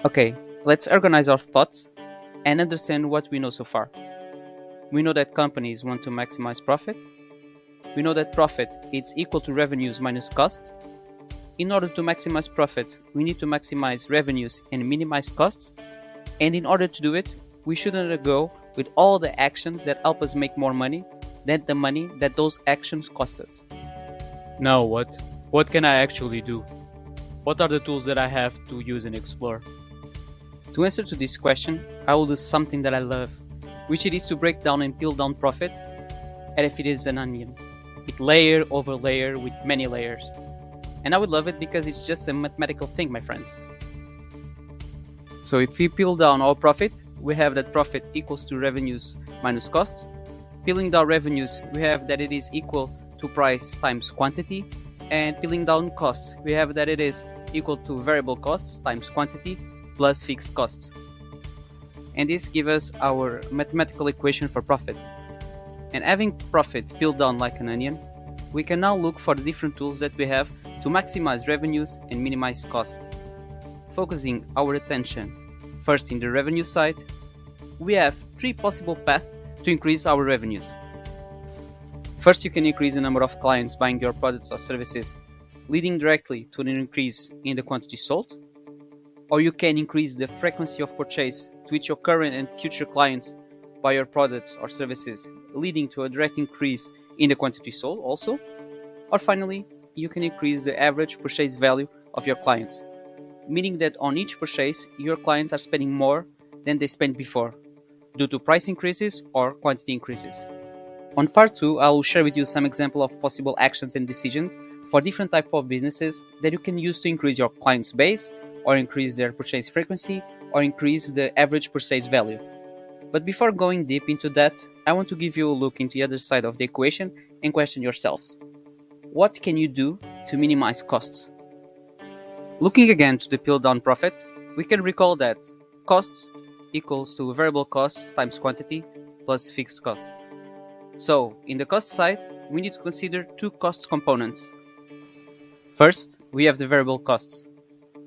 Okay, let's organize our thoughts and understand what we know so far. We know that companies want to maximize profit. We know that profit is equal to revenues minus cost. In order to maximize profit, we need to maximize revenues and minimize costs. And in order to do it, we shouldn't go with all the actions that help us make more money than the money that those actions cost us. Now what? What can I actually do? What are the tools that I have to use and explore? To answer to this question, I will do something that I love, which it is to break down and peel down profit as if it is an onion, with layer over layer with many layers. And I would love it because it's just a mathematical thing, my friends. So if we peel down our profit, we have that profit equals to revenues minus costs. Peeling down revenues, we have that it is equal to price times quantity. And peeling down costs, we have that it is equal to variable costs times quantity plus fixed costs. And this gives us our mathematical equation for profit. And having profit peeled down like an onion, we can now look for the different tools that we have to maximize revenues and minimize costs. Focusing our attention first in the revenue side, we have three possible paths to increase our revenues. First, you can increase the number of clients buying your products or services, leading directly to an increase in the quantity sold. Or you can increase the frequency of purchase to which your current and future clients buy your products or services, leading to a direct increase in the quantity sold also. Or finally, you can increase the average purchase value of your clients, meaning that on each purchase, your clients are spending more than they spent before, due to price increases or quantity increases. On part 2, I will share with you some examples of possible actions and decisions for different types of businesses that you can use to increase your clients' base, or increase their purchase frequency, or increase the average purchase value. But before going deep into that, I want to give you a look into the other side of the equation and question yourselves. What can you do to minimize costs? Looking again to the peel down profit, we can recall that costs equals to variable costs times quantity plus fixed costs. So, in the cost side, we need to consider two cost components. First, we have the variable costs.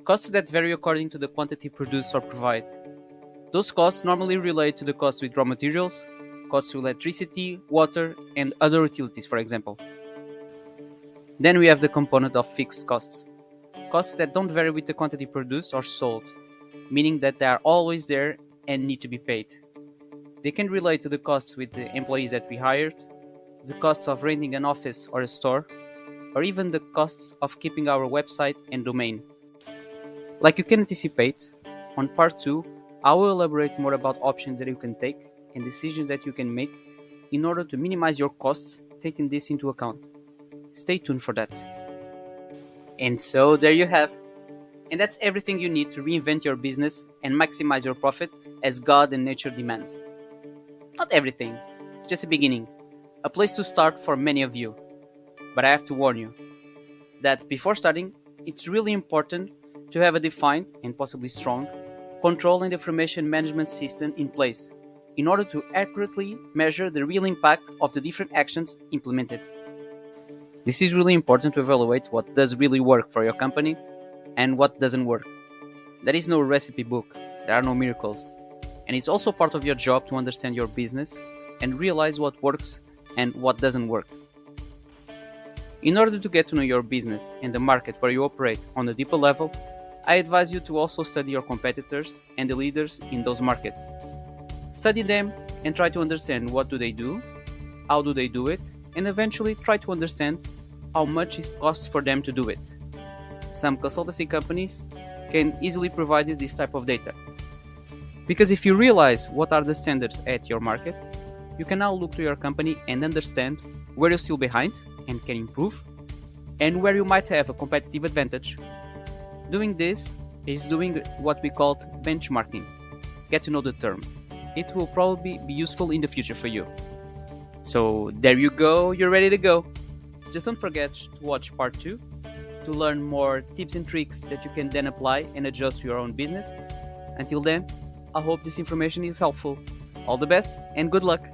Costs that vary according to the quantity produced or provided. Those costs normally relate to the costs with raw materials, costs with electricity, water, and other utilities, for example. Then we have the component of fixed costs. Costs that don't vary with the quantity produced or sold, meaning that they are always there and need to be paid. They can relate to the costs with the employees that we hired, the costs of renting an office or a store, or even the costs of keeping our website and domain. Like you can anticipate, on part 2, I will elaborate more about options that you can take and decisions that you can make in order to minimize your costs, taking this into account. Stay tuned for that. And so there you have. And that's everything you need to reinvent your business and maximize your profit as God and nature demands. Not everything, it's just a beginning, a place to start for many of you. But I have to warn you that before starting, it's really important to have a defined and possibly strong control and information management system in place in order to accurately measure the real impact of the different actions implemented. This is really important to evaluate what does really work for your company and what doesn't work. There is no recipe book, there are no miracles, and it's also part of your job to understand your business and realize what works and what doesn't work. In order to get to know your business and the market where you operate on a deeper level, I advise you to also study your competitors and the leaders in those markets. Study them and try to understand what do they do, how do they do it, and eventually try to understand how much it costs for them to do it. Some consultancy companies can easily provide you this type of data. Because if you realize what are the standards at your market, you can now look to your company and understand where you're still behind and can improve, and where you might have a competitive advantage. Doing this is doing what we call benchmarking. Get to know the term. It will probably be useful in the future for you. So there you go, you're ready to go. Just don't forget to watch part 2 to learn more tips and tricks that you can then apply and adjust to your own business. Until then, I hope this information is helpful. All the best and good luck!